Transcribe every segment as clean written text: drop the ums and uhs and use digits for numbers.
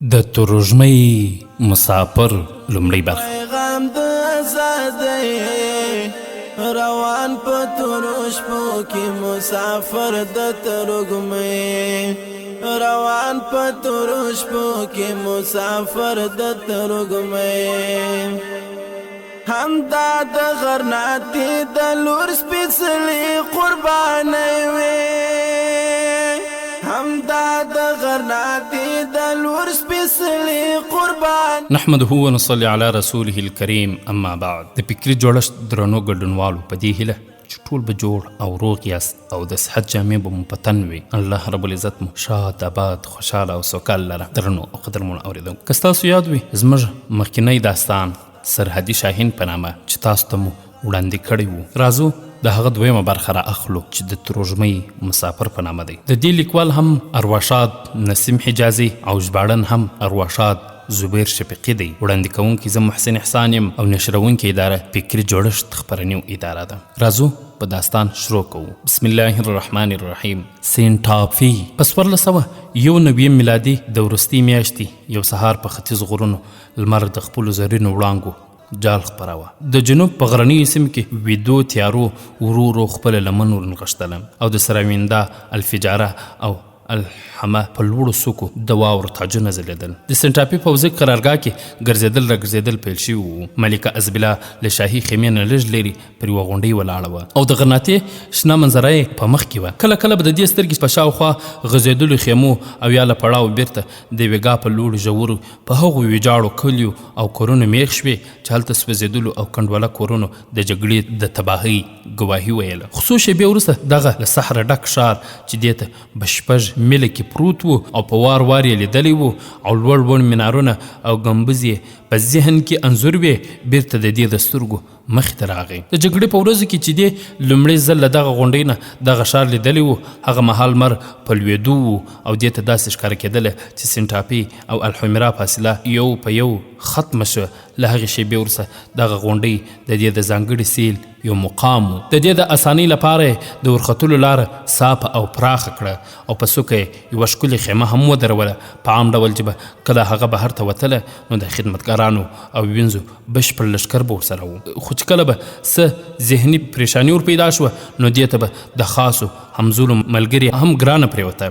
د تروژمۍ مسافر لومړی برخه. پیغام د آزادۍ روان په تروشپو کې مسافر د تروږمۍ روان په تروشپو کې مسافر د تروږمۍ همدا د غرناطې د لور سپېڅلې قربانۍ وې همدا د غرناطې د لور سپېڅلې قربان. نحمده ونصلي على رسوله الكريم اما بعد. د فکري جوړښت درنو ګډونوالو په دې هیله چې ټول به جوړ او روغ یاست او د صحت جامې به مو په تن وي. الله رب العزت مو شاد آباد خوشحاله او سوکاله لره. درنو او قدرمنو اورېدونکو که ستاسو یاد وي زموږ مخکینی داستان سرحدي شاهین په نامه چې تاسو ته مو وړاندې کړی وو، راځو د هغه دویمه برخه را اخلو چې د تروژمۍ مسافر په نامه دی. د دې لیکوال هم ارواښاد نسیم حجازي او ژباړن هم ارواښاد زبیر شفیقي دی. وړاندې کوونکی زه محسن احسان یم او نشروونکې اداره فکري جوړښت خپرنیو اداره ده. راځو په داستان شروع کوو. بسم الله الرحمن الرحیم. سینټافي په 1491 میلادي د وروستۍ میاشتې یو سهار په ختیځ غرونو لمر د خپلو زرینو وړانګو جال خپراوه. د جنوب په غرنیو سیمو کې ویدو تیارو ورو ورو خپله لمن ورنغښتله او د سراوینده الفجاره او الحمه په لوړو څوکو د واورو تاجونه ځلېدل. د سنټاپي پوځي قرارګاه کې ګرځېدل راګرځېدل پیل شوي وو. ملکه ازبیلا له شاهي خیمې نه لږ لرې پر یوه غونډۍ ولاړه وه او د غرناطې شنه منظره یې په مخ کې وه. کله کله به د دې سترګې په شاوخوا غځېدلو خیمو او یا له پړاو بیرته د یوې ګاه په لوړو ژورو په هغو ویجاړو کلیو او کورونو میخ شوې چې هلته سوځېدلو او کنډواله کورونو د جګړې د تباهۍ ګواهي ویله. خو څو شېبې وروسته دغه له سحره ډک ښار چې دې ته بشپږ میله کې پروت و او په وار وار یې لیدلی و او لوړ لوړ منارونه او ګمبز یې په ذهن کې انځور وې بیرته د دې د سترګو مخې ته راغی. د جګړې په ورځو کې چې دې لومړی ځل له دغه غونډۍ نه دغه ښار لیدلی و، هغه مهال لمر په لوېدو و او دې ته داسې ښکاره کېدله چې سنټاپي او الحمرا فاصله یو په یو ختمه شوه. له هغې شېبې وروسته دغه غونډۍ د دې د ځانګړي سیل یو مقام و. د دې د اسانۍ لپاره د ورختلو لاره صافه او پراخه کړه او په څوکه یې یوه ښکلې خیمه هم ودروله. په عام ډول چې به کله هغه بهر ته وتله نو د خدمتګارانو او وینځو بشپړ لښکر به ورسره و. خو چې کله به څه ذهني پریشاني ور پیدا شوه نو دې ته به د خاصو همزولو ملګري هم ګرانه پرېوته.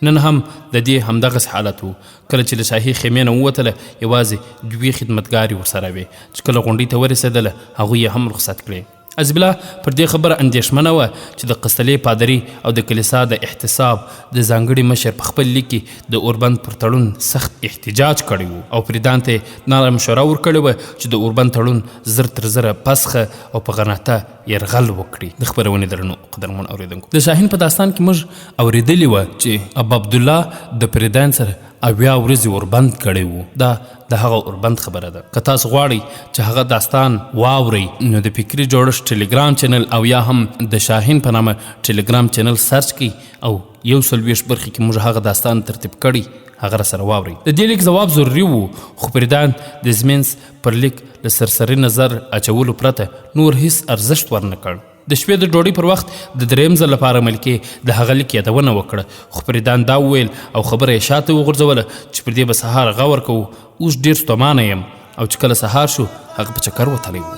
نن هم د دې همدغسې حالت و. کله چې له شاهي خیمې نه ووتله یوازې دوې خدمتګارې ورسره وې چې کله غونډۍ ته ورسېدله هغوی یې هم رخصت کړې. ازبیلا پر دې خبره اندېښمنه وه چې د قسطلې پادري او د کلیسا د احتساب د ځانګړي مشر په خپل لیک کې د اوربند پر تړون سخت احتجاج کړی و او پریدان ته نرم مشوره ورکړې وه چې د اوربند تړون زر تر زره پسخه او په غرناطه یرغل وکړي. د خپرونې درنو قدرمن اورېدونکو د شاهین په داستان کې موږ اورېدلي وه چې ابو عبدالله د پریدان سره 80 ورځې اوربند کړی و. دا د هغه اوربند خبره ده. که تاسو غواړئ چې هغه داستان واورئ نو د فکري جوړښت ټلګرام چینل او یا هم د شاهین په نامه ټلګرام چینل سرچ کړئ او 120 برخې کې موږ هغه داستان ترتیب کړی هغه راسره واورئ. د دې لیک ځواب ضروري و خو پریدان د زمینس پر لیک له سرسري نظر اچولو پرته نور هیڅ ارزښت ورنه کړ. د شپې د ډوډۍ پر وخت د درېیم ځل لپاره ملکې د هغه لیک یادونه وکړه خو پریدان دا وویل او خبره یې شاته وغورځوله چې پر دې به سهار غور کوو. اوس ډېر ستومانه یم او چې کله سهار شو هغه په چکر وتلی و.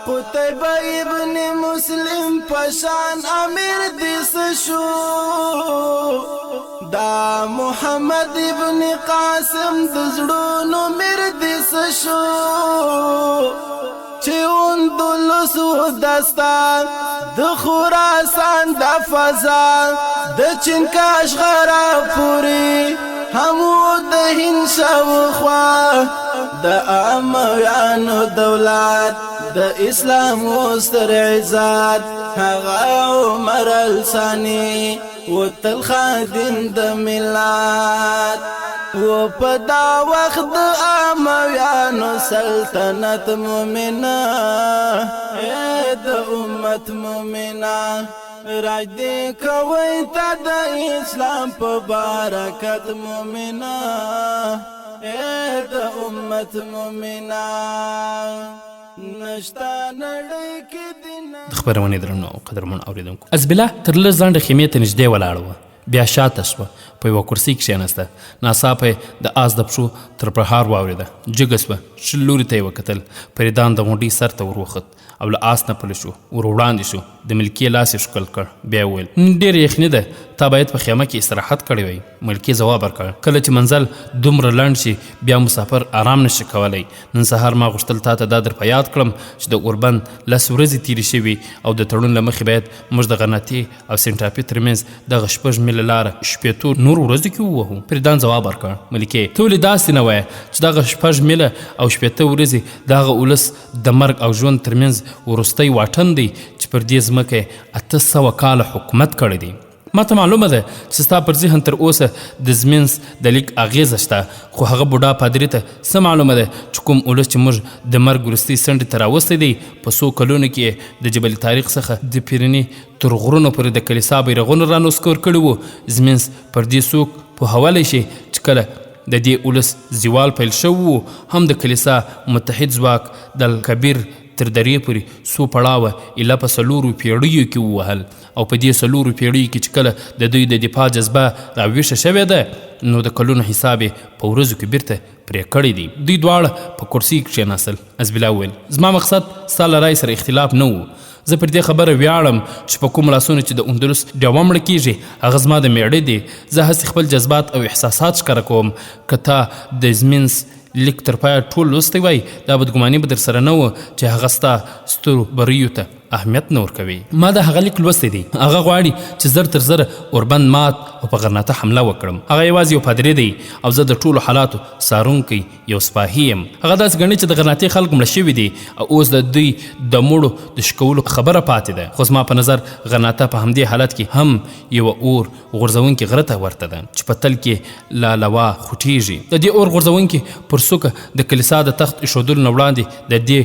قتيبة ابن مسلم پشان امیر دیس شو دا محمد ابن قاسم دزړونو میر دیس شو چې اندلسو داستان د خراسان د فضا د چنکاش غرا پوری همو د هند شاوخوا د امویانو دولت د اسلام وستر عزت هغه عمر الثاني وتل خادم د ملت و په دا وخت د امویانو سلطنت مومنه د امت مومنه راج دې کوي ته د اسلام په برکت مومنه د امت مومنه د خبرونې درنو او قدرمن اورېدونکو ازبله تر لږ ځنډه خیمې ته نږدې ولاړه وه بیا شاته شوه په یوه کرسۍ کښېناسته ناڅاپه یې د آس د پښو تر پرهار واورېده جګه شوه شل لوري ته یې وکتل فریدان د غونډۍ سر ته ور وخت او له آس نه پلی شو ور وړاندې شو د ملکې لاس یې ښکل کړ بیا یې وویل ډېره یخني ده تا باید په خیمه کې استراحت کړی وی ملکې ځواب ورکړ کله چې منزل دومره لنډ شي بیا مسافر آرام نشي کولی نن سهار ما غوښتل تا ته دا در په یاد کړم چې د اوربند 10 ورځې تېرې شوي او د تړون له مخې باید موږ د غرناطې او سنټاپي ترمنځ دغه 6 میله لاره شپېتو نورو ورځو کې ووهو فریدان ځواب ورکړ ملکې ته ولې داسې نه وایه چې دغه 6 میله او 80 ورځې دغه ولس د مرګ او ژوند ترمنځ وروستی واټن دی چې پر دې ځمکه 800 کاله حکومت کړی دی ما ته معلومه ده چې ستا پر ذهن تر اوسه د زمینس د لیک اغیزه شته خو هغه بوډا پادري ته څه معلومه ده چې کوم ولس چې موږ د مرګ وروستۍ څنډې ته راوستی دی په څو کلونو کې د جبل تاریخ څخه د پیرني تر غرونو پورې د کلیسا بیرغونه رانسکور کړي وو زمینس پر دې څوک پوهولی شي چې کله د دې ولس زوال پیل شوی وو هم د کلیسا متحد ځواک د الکبیر تر درې پورې څو پړاوه ایله په 4 پیړیو کې ووهل او په دې 4 پیړیو کې چې کله د دوی د دفاع جذبه راویښه شوې ده نو د کلونو حساب په ورځو کې بیرته پرې کړی دی دوی دواړه په کرسۍ کښېناستل ازبیلا وویل زما مقصد ستا له رای سره اختلاف نه و زه پر دې خبره ویاړم چې په کوم لاسونو چې د اندلس ډیوه مړه کېږي هغه زما د میړه دی زه هسې خپل جذبات او احساسات ښکاره کوم که تا د زمینس لیک تر پایه ټول لوستی وای دا بدګماني به در سره نه و چې هغه ستا سترو بریو ته اهمیت نه ورکوي ما د هغه لیک لوستی دی هغه غواړي چې زر تر زره اوربند مات او په غرناطه حمله وکړم هغه یوازې یو پادري دی او زه د ټولو حالاتو څارونکی یو سپاهي یم هغه داسې ګڼي چې د غرناطې خلک مړه شوي دي او اوس د دوی د مړو د شکولو خبره پاتې ده خو زما په نظر غرناطه په همدې حالت کې هم یوه اور غورځونکې غره ته ورته ده چې په تل کې لا لوا خوټیږي د دې اور غورځونکې پر څوکه د کلیسا د تخت ایښودلو نه وړاندې د دې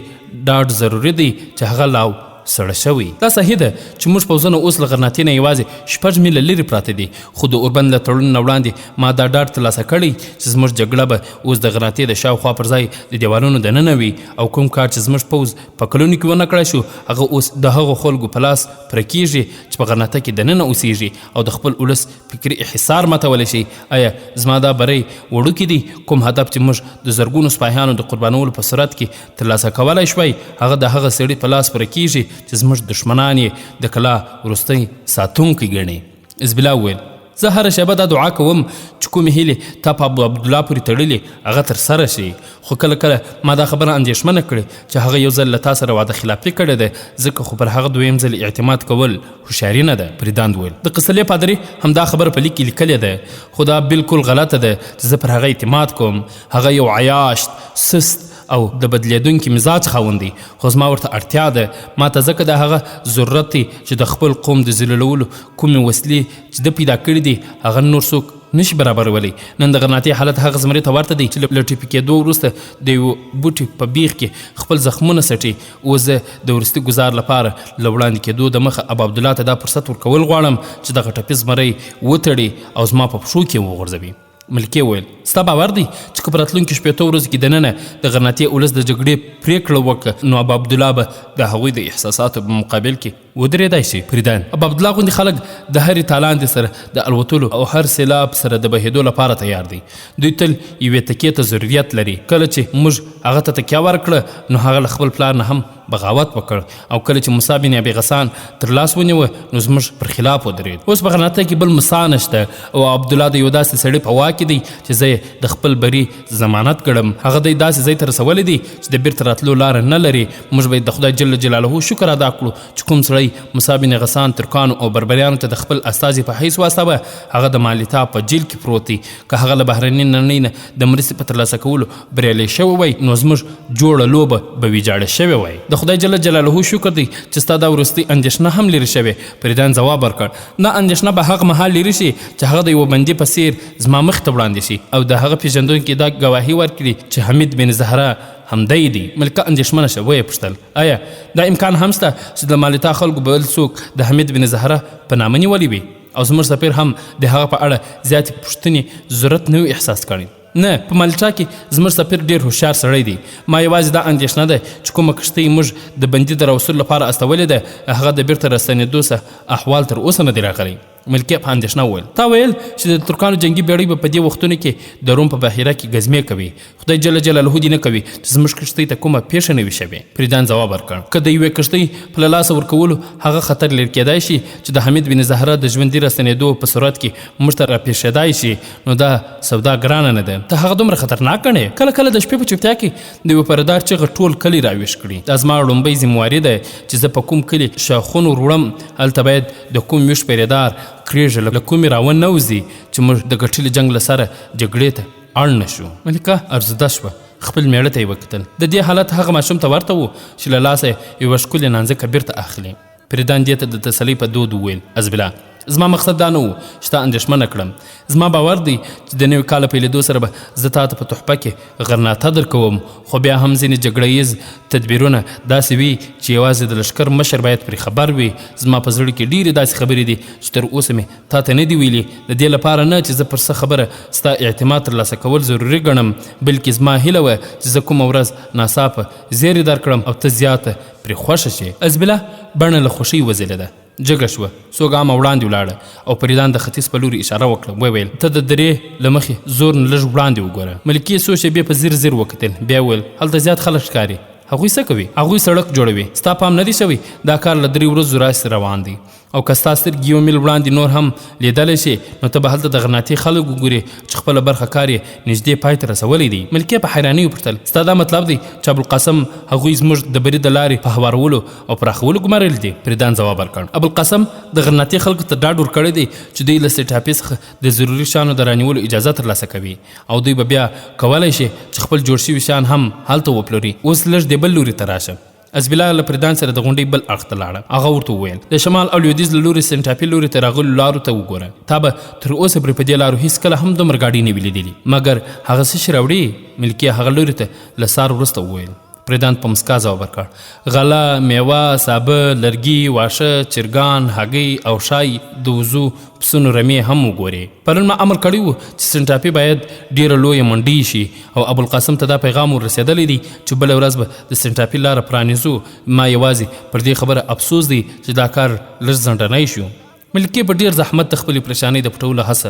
ډاډ ضروري دی چې هغه لاو سړه شوی دا صحیح ده چې موږ پوځونه اوس له غرناطې نه یوازې 6 میله لرې پراته دي خو د اوربند له تړون نه وړاندې ما دا ډاډ ترلاسه کړی چې زموږ جګړه به اوس د غرناطې د شاوخوا پر ځای د دیوالونو دننه وي او کوم کار چې زموږ پوځ په کلونو کې ونه کړی شو هغه اوس د هغو خلکو په لاس پره کېږي چې په غرناطه کې دننه اوسیږي او د خپل ولس فکري انحصار ماتولی شي آیا زما دا بری وړوکی دی کوم هدف چې موږ د زرګونو سپاهیانو د قربانولو په صورت کې ترلاسه کولی شوی هغه د هغه سړي په لاس پره کېږي چې زموږ دشمنان یې د کلا وروستی ساتونکی ګڼي ازبیلا وویل زه هره شیبه دا دعا کوم چې کومې هیلې تا په عبدالله پورې تړلې هغه ترسره شي خو کله کله ما دا خبره اندېښمنه کړې چې هغه یو ځل له تا سره واده خلافي کړې ده ځکه خو پر هغه دویم ځل اعتماد کول هوښیاري نه ده فریدان وویل د قصلې پادري همدا خبره په لیک کې لیکلې ده خو دا بالکل غلطه ده چې زه پر هغه اعتماد کوم هغه یو عیاشت سست او د بدلیدونکي مزاج خاوند دی خو زما ورته اړتیا ده ما ته ځکه د هغه ضرورت دی چې د خپل قوم د ذلیلولو کومې وسلې چې ده پیدا کړي دي هغه نور څوک نشي برابرولی نن د غرناطې حالت هغه زمرې ته ورته دی چې له ټیپي کېدو وروسته د یو بوټي په بیخ کې خپل زخمونه سټي اوس زه د وروستي ګزار لپاره له وړاندې کېدو د مخه ابا عبدالله ته دا فرصت ورکول غواړم چې دغه ټپي زمری وتړي او زما په پښو کې وغورځوي ملکې وویل ستا باور دی چې که په راتلونکي 8 ورځو کې دننه د غرناطې ولس د جګړې پرېکړه وکړه نو ابا عبدالله به د هغوی د احساساتو په مقابل کې ودرېدای شي فریدان ابا عبدالله غوندې خلک د هرې تالاندې سره د الوتلو او هر سیلاب سره د بهېدو لپاره تیار دي دوی تل یوې تکیې ته ضرورت لري کله چې موږ هغه ته تکیه ورکړه نو هغه له خپل پلار نه هم بغاوت وکړ او کله چې موسی بن ابي غسان تر لاس ونیوه نو زموږ پر خلاف ودرېد اوس په غرناطه کې بل موسی نشته او عبدالله د یو داسې سړي په واک کې دی چې زه د خپل بري ضمانت کړم هغه دی داسې ځای ته رسولی دی چې د بیرته راتلو لاره نه لري موږ باید د خدای جل جلاله شکر ادا کړو چې کوم سړی موسی بن غسان ترکانو او بربریانو ته د خپل استازي په حیث واستوه هغه د مالیتا په جیل کې پروت دی که هغه له بهرنۍ نړۍ نه د مرستې په ترلاسه کولو بریالی شوی وی نو زموږ جوړه لوبه به ویجاړه شوې وی د خدای جل جلاله شکر دی چې ستا دا وروستۍ اندېښنه هم لرې شوې فریدان ځواب ورکړ دا اندېښنه به هغه مهال لرې شي چې هغه د یوه بندي په څیر زما مخ ته وړاندې شي او د هغه پېژندونکي دا ګواهي ورکړي چې حمید بن زهرا همدی دی ملکه اندېښمنه شه ویې پوښتل آیا دا امکان هم شته چې د مالیتا خلکو بل څوک د حمید بن زهرا په نامه نیولی وي او زموږ سفیر هم د هغه په اړه زیاتې پوښتنې ضرورت نه وي احساس کړی نه په مالټا کې زموږ سفیر ډېر هوښیار سړی دی. ما یوازې دا اندېښنه ده چې کومه کښتۍ موږ د بندي د راوستلو لپاره استولې ده هغه د بیرته راستنېدو څخه احوال تر اوسه نه دی راغلی. ملکیه په اندېښنه وویل تا ویل چې د ترکانو جنګي بیړۍ به په دې وختونو کې د روم په بحیره کې ګزمې کوي. خدای جل جلاله دې نه کوي چې زموږ کښتۍ ته کومه پیښه نه وي شوې. فریدان ځواب ورکړ که د یوې کښتۍ په له لاسه ورکولو هغه خطر لرې کېدای شي چې د حمید بن زهره د ژوندي راستنېدو په صورت کې موږ ته راپېښېدای شي نو دا سودا ګرانه نه ده. ته هغه دومره خطرناک ګڼې؟ کله کله د شپې په چوپتیا کې د یوه پردار چغه ټول کلي راویښ کړي. دا زما لومبۍ ذمواري ده چې زه په کوم کلي شاخونو وړم هلته باید د کوم ویښ پیرېدار کریږه له کومې راون نه وځي چې موږ د ګټلي جنګ له سره جګړې ته اړ نه شو. ملکه ارزده شوه خپل میړه ته یې وکتل. د دې حالت هغه ماشوم ته ورته و چې له لاسه یوه ښکلې نانځکه بیرته اخلي. فریدان دې ته د تسلۍ په دود وویل حزبالله زما مقصد دا نه و چې تا اندېښمنه کړم. زما باور دی چې د نوي کال په لیدو سره به زه تا ته په تحفه کې غرناطه درکوم خو بیا هم ځینې جګړه ییز تدبیرونه داسې وي چې یوازې د لښکر مشر باید پرې خبر وي. زما په زړه کې ډېرې داسې خبرې دي چې تر اوسه مې تا ته نه دي ویلي د دې لپاره نه چې زه پر څه خبره ستا اعتماد ترلاسه کول ضروري ګڼم بلکې زما هیله وه چې زه کومه ورځ ناڅاپه زیری درکړم او ته زیاته پرې خوښه شې. حزبالله بڼه له خوښۍ وځلېده. جګه شوه څو ګامه وړاندې ولاړه او فریدان د ختیځ په لوري اشاره وکړه. وویل ته د درې له مخې زور نه لږ وړاندې وګوره. ملکې څو شېبې په ځیر ځیر وکتل بیا وویل هلته زیات خلک ښکاري. هغوی څه کوي؟ هغوی سړک جوړوي. ستا پام نه دی شوی دا کار له 3 ورځو راهیسې روان دی او که ستا سترګې یو میل وړاندې نور هم لیدلی شي نو ته به هلته د غرناطې خلک وګورې چې خپله برخه کار یې نږدې پای ته رسولی دی. ملکې په حیرانۍ وپوښتل ستا دا مطلب دی چې ابوالقاسم هغوی زموږ د بري د لارې په هوارولو او پراخولو ګمارلی دي؟ فریدان ځواب ورکړ ابوالقاسم د غرناطې خلکو ته ډاډ ورکړی دی چې دوی له سټاپې څخه د ضروري شیانو د رانیولو اجازه ترلاسه کوي او دوی به بیا کولی شي چې خپل جوړ شوي شیان هم هلته وپلوري. اوس لږ د بل لوري ته راشه. حزبالله له فریدان سره د غونډۍ بل اړخ ته لاړه. هغه ورته وویل د شمال او لویدیځ له لوري سنټاپي لوري ته راغلو لارو ته وګوره. تا به تر اوسه پرې په دې لارو هېڅکله هم دومره ګاډۍ نه وي لیدلي مګر هغه څه شي راوړي؟ ملکې هغه لوري ته له سار وروسته وویل. فریدان په مسکا ځواب ورکړ غله میوه سابه لرګي واښه چرګان هګۍ او شای د وزو پسونو رمې هم وګورې. پرون ما امر کړی و چې سنټاپي باید ډېره لویه منډۍ شي او ابوالقاسم ته دا پیغام ور رسېدلی دی چې بله ورځ به د سنټاپي لاره پرانیزو. ما یوازې پر دې خبره افسوس دی چې دا کار لږ ځنډنی شو. ملکې په ډېر زحمت د خپلې پریشانۍ د پټولو هڅه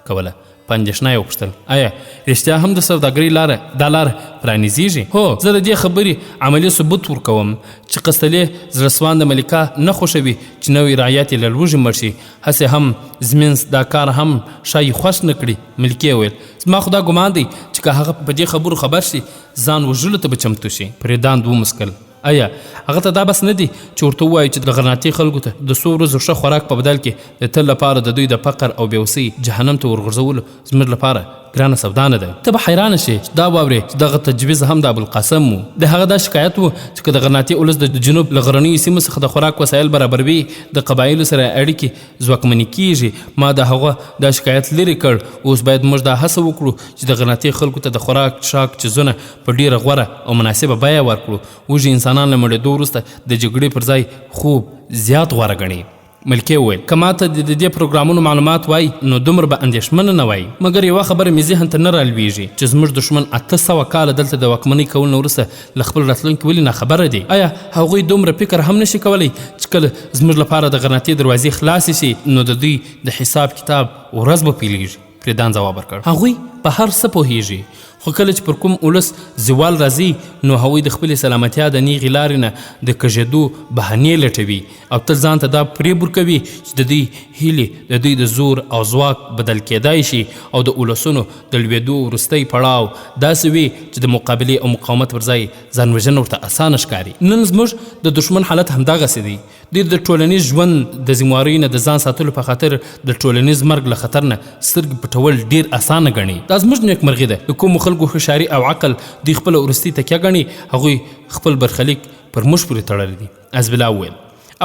کوله. په اندېښنه یې وپوښتل آیا رښتیا هم د سوداګرۍ لاره دا لاره پرانیزیږي؟ هو زه د دې خبرې عملي ثبوت ورکوم چې قسطلې زړهسوانده ملکه نه خوښوي چې نوی رعیت یې له لوږې مړ شي. هسې هم زمینس دا کار هم ښایي خوښ نه کړي. ملکې وویل زما خو دا ګمان دی چې که هغه په دې خبرو خبر شي ځان وژلو ته به چمتو شي. فریدان ومسکل آیا هغه ته دا بس نه دی چې ورته ووایي چې د غرناطې خلکو ته د 100 ورځو ښه خوراک په بدل کې د تل لپاره د دوی د فقر او بېوسۍ جهنم ته ورغورځولو زموږ لپاره ګرانه سودا نه ده؟ ته به حیرانه شې چې دا واورې چې دغه تجویز هم د ابوالقاسم و. د هغه دا شکایت و چې که د غرناطې اولس د جنوب له غرنیو سیمو څخه د خوراک وسایل برابروي د قبایلو سره اړیکې ځواکمنې کیږي. ما د هغه دا شکایت لرې کړ. اوس باید موږ دا هڅه وکړو چې د غرناطې خلکو ته د خوراک شاک چیزونه په ډېره غوره او مناسبه بیه ورکړو. وږي انسانان له مړېدو وروسته د جګړې پر ځای خوب زیات غوره ګڼي. ملکې وویل که ماته د دې پروګرامونو معلومات وای نو دومره به اندېښمنه نه وای مګر یوه خبره مې ذهن ته نه رالویږي چې زموږ دښمن 800 کاله دلته د واکمنۍ کولو نه وروسته له خپل راتلونکي ولې ناخبره دي؟ آیا هغوی دومره فکر هم نشي کولی چې کله زموږ لپاره د غرناطې دروازې خلاصې شي نو د دوی د حساب کتاب ورځ به پیلېږي؟ فریدان ځواب ورکړ هغوی په هر څه پوهیږي خو کله چې پر کوم اولس زوال راځي نو هغوی د خپلې سلامتیا د نیغې لارې نه د کږېدو بهانې لټوي او تل ځان ته دا پرېب ورکوي چې د دوی هیلې د دوی د زور او ځواک بدل کېدای شي او د اولسونو د لوېدو وروستی پړاو داسې وي چې د مقابلې او مقاومت پر ځای ځان وژنه ورته اسانه ښکاري. نن زموږ د دښمن حالت همدغسې دی. دوی د ټولنیز ژوند د ذموارۍ نه د ځان ساتلو په خاطر د ټولنیز مرګ له خطر نه سترګې پټول ډېر اسانه ګڼي. دا زموږ نیکمرغي ده. د کومو خلکو هوښیاري او عقل دوی خپله وروستۍ تکیه ګڼي هغوی خپل برخلیک پر موږ پورې تړلی دي. حزبالله وویل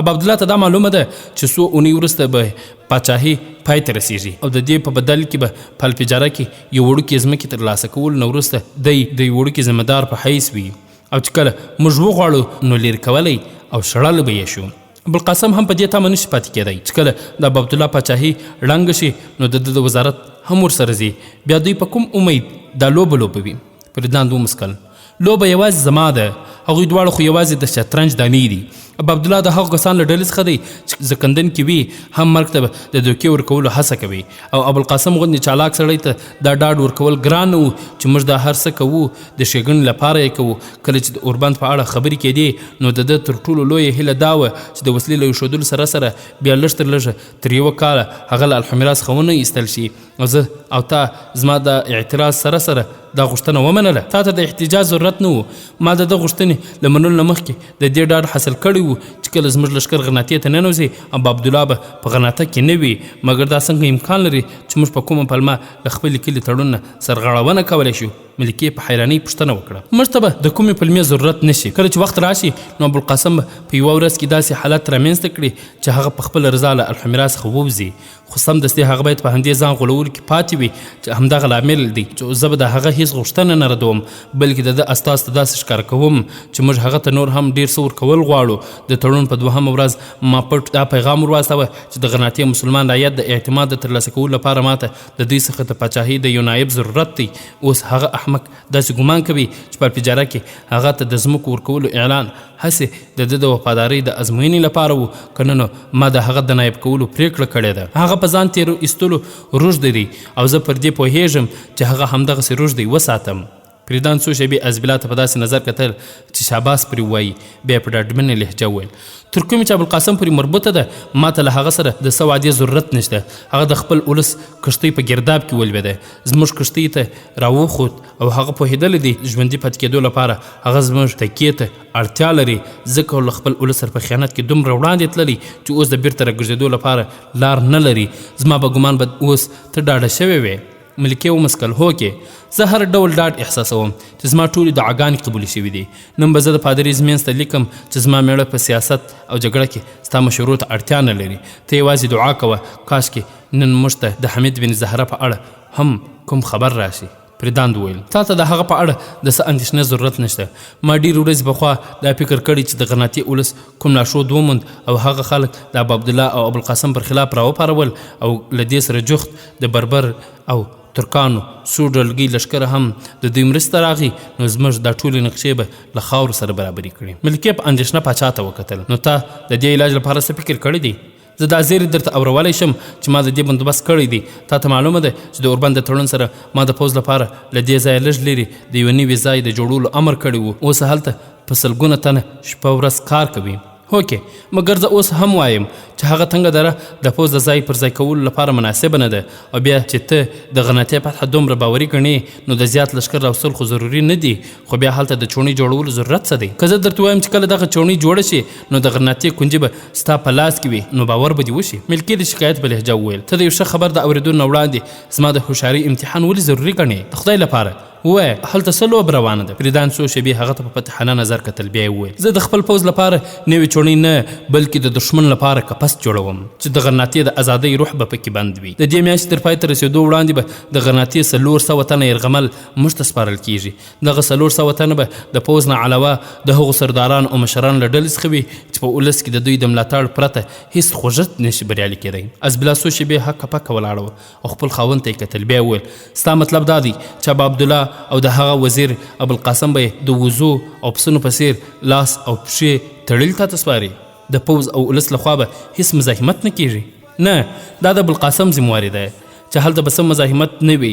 ابا عبدالله ته دا معلومه ده چې څو اونۍ وروسته به پاچاهي پای ته رسیږي او د دې په بدل کې به په الفجاره کې یو وړوکې ځمکې ترلاسه کولو نه وروسته دی د یو وړوکې ذمهدار په حیث وي او چې کله موږ وغواړو نو لرې کولی او شړلی به یې شو. ابوالقاسم هم په دې تمه نشي پاتې کېدی چې کله د ابا عبدالله پاچاهي ړنګه شي نو د وزارت هم ورسره ځي. بیا دوی په کوم امید دا لوبه لوبوي؟ فریداند ومسکل. لوبه یوازې زما ده، هغوی دواړه خو یوازې د شطرنج دانې دي. ابا عبدالله د هغو کسان له ډلې څخه دی چې زکندن کې وي هم مرګ ته د دوکې ورکولو هڅه کوي. او ابوالقاسم غوندې چالاک سړی ته دا ډاډ ورکول ګران نه و چې موږ دا هر څه کوو د ښېګڼې لپاره یې کوو. کله چې د اوربند په اړه خبرې کېدې نو د ده تر ټولو لویه هیله دا وه چې د وسلې له ایښودلو سره سره بیا لږ تر لږه تر 1 کاله هغه له الحمراس څخه ونه ایستل شي. او زه او تا زما د اعتراض سره سره دا غوښتنه ومنله. تا ته د احتجاج ضرورت نه و. ما د ده غوښتنې له منلو نه مخکې د دې ډاډ حاصل کړی و چې کله زموږ لښکر غرناطې ته ننوځي ابا عبدالله به په غرناطه کې نه وي. مګر دا څنګه امکان لري چې موږ په کومه پلمه له خپلې کلي تړون نه سرغړونه کولی شو؟ ملکې په حیرانۍ پوښتنه وکړه. موږ ته به د کومې پلمې ضرورت نشي. کله چې وخت راشي نو ابوالقاسم به په یوه ورځ کې داسې حالت رامنځته کړي چې هغه په خپله رضا له الحمراس څخه ووځي. خو سمدستي هغه باید په همدې ځان غولولو کې پاتې وي چې همدغه لامل دی چې زه به د هغه هېڅ غوښتنه نه ردوم، بلکې د ده استاز ته داسې ښکاره کوم چې موږ هغه ته نور هم ډېر څه ورکول غواړو. د تړون په 2مه ورځ ما پټ دا پیغام ورواستوه چې د غرناطې مسلمان رعیت د اعتماد د ترلاسه کولو لپاره ماته د دوی څخه د پاچاهۍ د یو نایب ضرورت دی. اوس هغه احمق داسې ګمان کوي چې په الفجاره کې هغه ته د ځمکو ورکولو اعلان هسې د ده د وفادارۍ د ازموینې لپاره و، که نه نو ما د هغه د نایب کولو پرېکړه کړې ده. هغه په ځان تېرو ایستلو روږدی دی او زه پر دې پوهېږم چې هغه همدغسې روږدی وساتم. فریدان څو شېبې ازبلا ته په داسې نظر کتل چې شاباس پرې ووایي. بیا یې په ډاډمنه لهجه وویل تر کومې چې ابوالقاسم پورې مربوطه ده ما ته له هغه سره د څه وعدې ضرورت نشته. هغه د خپل ولس کښتۍ په ګرداب کې ولوېده، زموږ کښتۍ ته راوخوت او هغه پوهېدلی دی ژوندي پاتې کېدو لپاره هغه زموږ تکیې ته اړتیا لري. ځکه له خپل ولس سره په خیانت کې دومره وړاندې تللی چې اوس د بیرته راګرځېدو لپاره لار نه لري. زما به ګمان به اوس ته ډاډه شوې وې. ملکې ومسکل. هوکې زه هر ډول ډاډ احساسوم چې زما ټولې دعاګانې قبولې شوي دي. نن به زه د پادري منځ ته لیکم چې زما میړه په سیاست او جګړه کې ستا مشورو ته اړتیا نه لري. ته یوازې دعا کوه کاشکې نن موږ ته د حمید بن زهره په اړه هم کوم خبر راشي. فریداند وویل تا ته د هغه په اړه د څه اندېښنې ضرورت نشته. ما ډېرې ورځې پخوا دا فکر کړی چې د غرناطې ولس کوم ناشود وموند او هغه خلک د ابا عبدالله او ابوالقاسم پر خلاف راوپارول او له دې سره جوخت د بربر او ترکانو څو ډلګۍ لښکره هم د دوی مرسته راغی نو زموږ دا ټولې نقشې به له خاورو سره برابرې کړي. ملکې په اندېښنه پاچا ته وکتل. نو تا د دې علاج لپاره څه فکر کړی دی؟ زه دا زیری درته اورولی شم چې ما د دې بندوبست کړی دی. تا ته معلومه ده چې د اوربند د تړون سره ما د پوځ لپاره له دې ځایه لږ لرې د یوه نوي ځای د جوړولو امر کړی و. اوس هلته په سلګونه تنه شپه ورځ کار کوي. هوکې مګر زه اوس هم وایم چې هغه تنګه دره د پوځ د ځای پر ځای کولو لپاره مناسبه نه ده. او بیا چې ته د غرناطې فتحه دومره باوري ګڼې نو د زیات لښکر راوستل خو ضروري نه دي. خو بیا هلته د چوڼۍ جوړولو ضرورت څه دی؟ که زه درته وایم چې کله دغه چوڼۍ جوړه شي نو د غرناطې کنجي به ستا په لاس کې وي نو باور به دې وشي. ملکې د شکایت په لهجه وویل ته د یو ښه خبر د اورېدو نه وړاندې زما د هوښیارۍ امتحان ولې ضروري ګڼې؟ د خدای لپاره ووایه هلته څه لوبه روانه ده؟ فریدان څو شېبې هغه ته په فتحانه نظر کتل. بیا یې وویل زه د خپل پوځ لپاره نوې چوڼۍ نه بلکې د دښمن لپاره قفس جوړوم چې د غرناطې د ازادۍ روح به پکې بند وي. د دې میاشتې تر پای ته رسېدو وړاندې به د غرناطې 400 تنه یرغمل موږ ته سپارل کېږي. دغه 400 تنه به د پوځ نه علاوه د هغو سرداران او مشران له ډلې څخه وي چې په ولس کې د دوی د ملاتړ پرته هېڅ خوځښت نشي بریالي کېدی. ازبلا څو شېبې هکه پکه ولاړه وه او خپل خاوند ته یې کتل. بیا یې وویل ستا مطلب دا دی چې ابا عبدالله او د هغه وزیر ابوالقاسم به د وزو او پسونو په څېر لاس او پښې تړلي تا ته سپاري؟ د پوځ او ولس لخوا به هېڅ مزاحمت نه کېږي؟ نه دا د ابوالقاسم ذمواري ده چې هلته به څه مزاحمت نه وي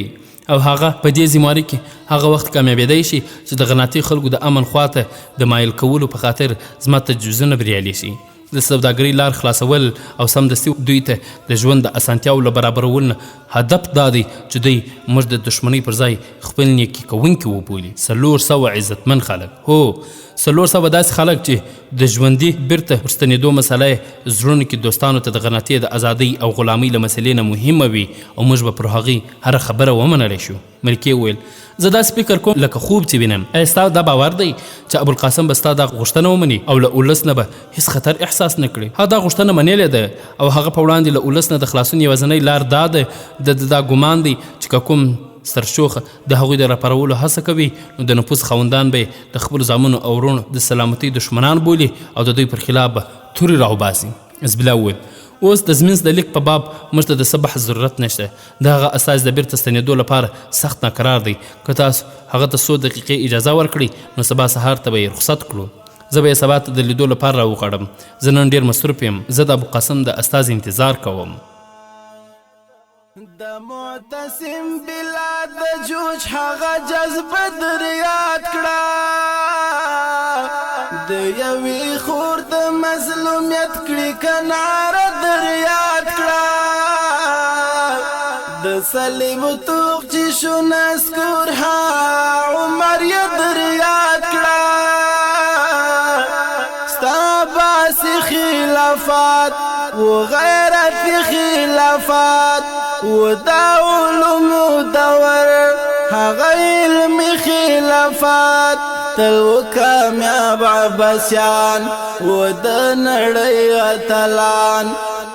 او هغه په دې ذمواري کې هغه وخت کامیابېدی شي چې د غرناطې خلکو د امن خواته د مایل کولو په خاطر زما تجویزونه بریالي شي. د سوداګرۍ لار خلاصول او سمدستي دوی ته د ژوند د اسانتیاو له برابرولو نه هدف دا دی چې دوی موږ د دښمنۍ پر ځای خپل نیکي کوونکي وبولي. 400 عزتمن خلک، هو 400 داسې خلک چې د ژوندي بیرته ورستنېدو مسله یې زړونو کې دوستانو ته د غرناطې د ازادۍ او غلامۍ له مسلې نه مهمه وي او موږ به پر هغې هره خبره ومنلی شو. ملکې وویل زه داسې فکر کوم لکه خوب چې وینم. ایا ستا دا باور دی چې ابوالقاسم به ستا دا غوښتنه ومني او له ولس نه به هېڅ خطر احساس نه کړي؟ هغه دا غوښتنه منلې ده او هغه په وړاندې له ولس نه د خلاصون یوازینۍ لار دا ده د دا ګمان دی چې که کوم سرشوخه د هغوی د راپارولو هڅه کوي نو د نفوذ خاوندان به د خپلو زامنو او وروڼو د سلامتۍ دښمنان بولي او د دوی پر خلاف به تورې راوباسي. ازبلا وویل اوس د زمینځ د لیک په باب موږ ته د څه بحث ضرورت نشته. د هغه استازي د بیرته ستنېدو لپاره سخت ناقرار دی. که تاسو هغه ته څو دقیقې اجازه ورکړئ نو سبا سهار ته به یې رخصت کړو. زه به یې سبا ته د لیدو لپاره راوغواړم. زه نن ډېر مصروف یم. زه د ابوالقاسم د استازي انتظار کوم. د معتصم بلاد د جوج هغه جذبه در یاد کړه، د یوې خور د مظلومیت کړي کناره در یاد کړه، د صلیب توغ چې شو نسکور ها عمر یې در یاد کړه، ستا باسی خلافات و غیرت خلافات و دا علوم دور هغه علمی خلافات تل و کامیاب عباسیان و د نړۍ اتلان،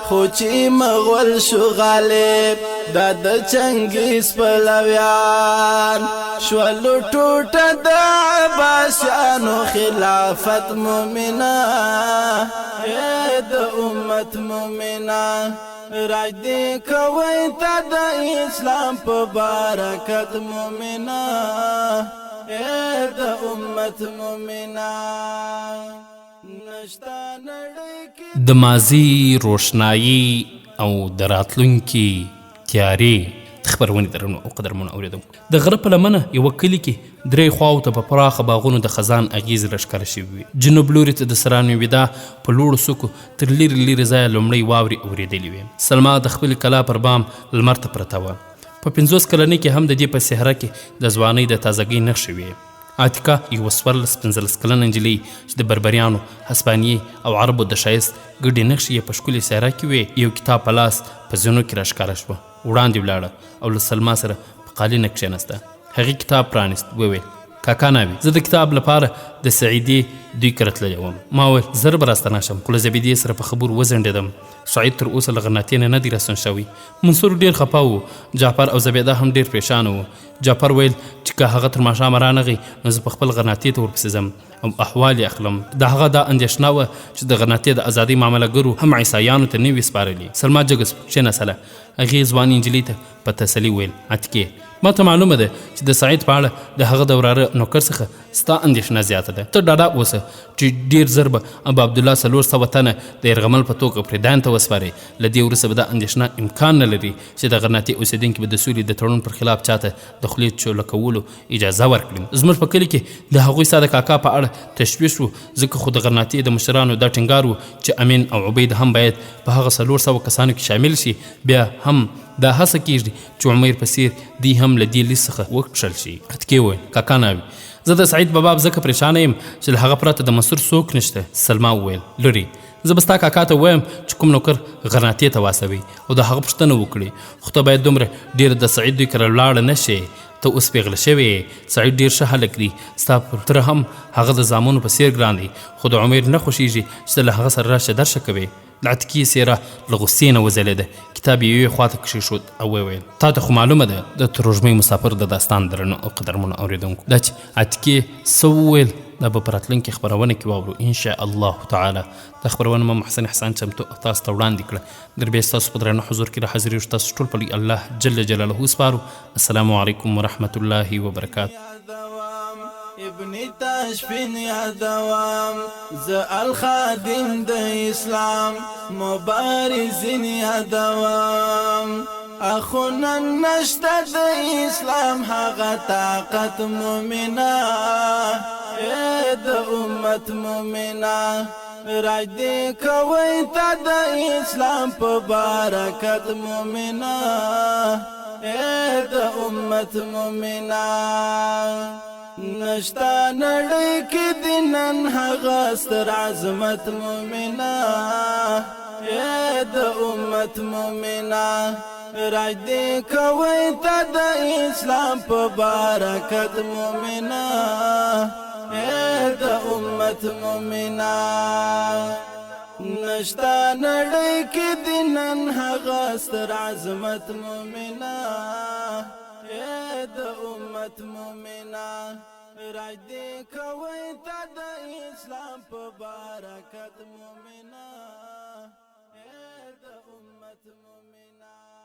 خو چې مغول شو غالب دا د چنګیز پلویان شولو ټوټه د عباسیانو خلافت مومنه د امت مومنه راج دی کوي تا د اسلام په برکت مومنه د امت مومنه نشتا نړۍ کې د ماضي روشنایی او د راتلونکي تیارې خبرونه درنو او قدرمنو اوریدم. د غره په لمنه یوه کلي کې درې خواو ته په پراخه باغونو د خزان اغیز راښکاره شوي وي. جنوب لوري ته د سرانو ویدا په لوړو څوکو تر لرې لرې ځایه لومړۍ واورې اورېدلې وې. سلما د خپلې کلا پر بام لمر ته پرته وه. په 50 کلنۍ کې هم د دې په صحرا کې د ځوانۍ د تازګۍ نښې وې. عاتکه یوه 14-15 کلنه نجلۍ چې د بربریانو، هسپانیې او عربو د ښایست ګډې نښې یې په ښکلې صحرا کې وې، یو کتاب په لاس په زینو کې راښکاره شوه. وړاندې ولاړه او له سلما سره په قالینه کښېناسته. هغې کتاب پرانیست. وویل کاکا ناوي زه د کتاب لپاره د سعیدې دوی کره تللی وم. ما وویل زر به راسته نشم، خو له زبیدې سره په خبرو وځنډېدم. سعید تر اوسه له غرناطې نه دی راستون شوی. منصور ډېر خفه و. جعفر او زبیده هم ډېر پریشانه و. جعفر ویل چې که هغه تر ماښامه رانغی نو زه په خپل غرناطې ته ورپسې ځم او احوال یې اخلم. د هغه دا اندېښنه وه چې د غرناطې د ازادۍ معاملهګرو هم عیسایانو ته نه وي سپارلي. سلما جګه کښېنستله. هغې ځوانې نجلۍ ته په تسلي ویل عتیقې ما ته معلومه ده چې د سعید په اړه د هغه د وراره نوکر څخه ستا اندېښنه زیاته ده. ته ډاډه اوسه چې ډېر ژر به ابو عبدالله 400 تنه د یرغمل په توګه پردیان ته وسپارې. له دې وروسته به دا اندېښنه امکان نه لري چې د غرناطې اوسېدونکي به د سولې د تړون پر خلاف چاته د خولې چوله کولو اجازه ورکړي. زموږ په کلي کې د هغوی ستا د کاکا په اړه تشویش و، ځکه خو د غرناطې د مشرانو دا ټینګار و چې امین او عبید هم باید په هغه 400 کسانو کې شامل شي. بیا هم دا هڅه کېږي چې عمیر په څېر دی هم له دې لیست څخه وکښل شي. عتیقې وویل کاکا ناوي زه د سعید په باب ځکه پریشانه یم چې له هغه پرته د منصور څوک نشته. سلما وویل لرې زه به ستا کاکا ته ووایم چې کوم نوکر غرناطې ته واستوي او د هغه پوښتنه وکړي. خو ته باید دومره ډېره د سعید دوی کره لاړه نه شې. ته اوس پیغله شوې یې. سعید ډېر ښه هلک دی. ستا پر تره هم هغه د زامنو په څېر ګران دی، خو د عمیر نه خوښېږي چې ته له هغه سره راشه درشه کوې. د عتیقې څېره له غوسې نه وځلېده. کتاب یې یوې خوا ته کښېښود او وویل تا ته خو معلومه ده د تروژمۍ مسافر د داستان درنو او قدرمنو اورېدونکو دا چې عتیقې څه وویل دا به په راتلونکې خپرونه کې واورو انشاء الله تعالی. دا خپرونه ما محسن احسان چمتو تاسو ته وړاندې کړه. دربیا ستاسو په درانه حضور کې راحاضرېږو. تاسو ټول په الله جل جلاله سپارو. السلام علیکم ورحمة الله وبرکاته. ابن تاشفین یا دوام ز الخادم د اسلام مبارزین یا دوام اخونا نشته د اسلام هغه طاقت مومنه د امت مومنه راج دی کوي تا د اسلام په برکت مومنه د امت مومنه نشتا نړۍ کې د نن هغه ستر عظمت مومنه د امت مومنه راج دی کوي تا د اسلام په برکت مومنه د امت مومنه نشتا نړۍ کې د نن هغه ستر عظمت مومنه د امت مومنه راج دی کوي تا د اسلام په برکت مومنه د امت مومنان